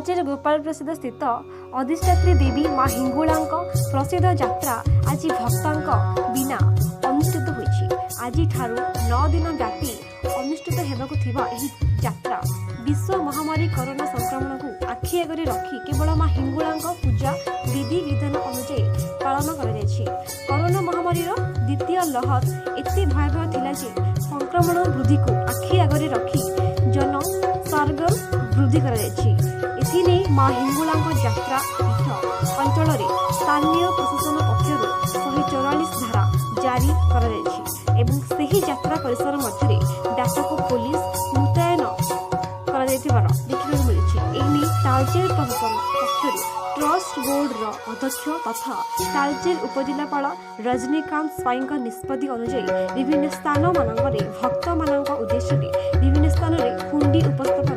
तालचेर गोपाल प्रसिद्ध स्थित अधिष्ठात्री देवी माँ हिंगुलांक प्रसिद्ध यात्रा आज भक्तों बिना अनुष्ठित होइछि। आज 9 दिन व्यापी अनुष्ठित हेबाकु थिबा एही यात्रा विश्व महामारी कोरोना संक्रमण को आखि आगे रखी केवल माँ हिंगुलांक पूजा विधि विधान अनुଯାयी पालन कर कोरोना महामारी द्वितीय लहर एते भयावह थिला जे संक्रमण वृद्धि को आखि आगे रखी जन सरगम वृद्धि कर माँ हिंगुलांक यात्रा पीठ अंचल स्थानीय प्रशासन पक्ष 144 धारा जारी कर यात्रा परिसर मध्य व्यापक पुलिस मुतयन कर तालचेर प्रशासन पक्ष ट्रस्ट बोर्ड अध्यक्ष तथा तालचेर उपजिलापाल रजनीकांत स्वाई निष्पत्ति अनुଯାयी विभिन्न स्थान मानक भक्त मान उद्देश्य विभिन्न स्थान में हुंडी उपस्थापन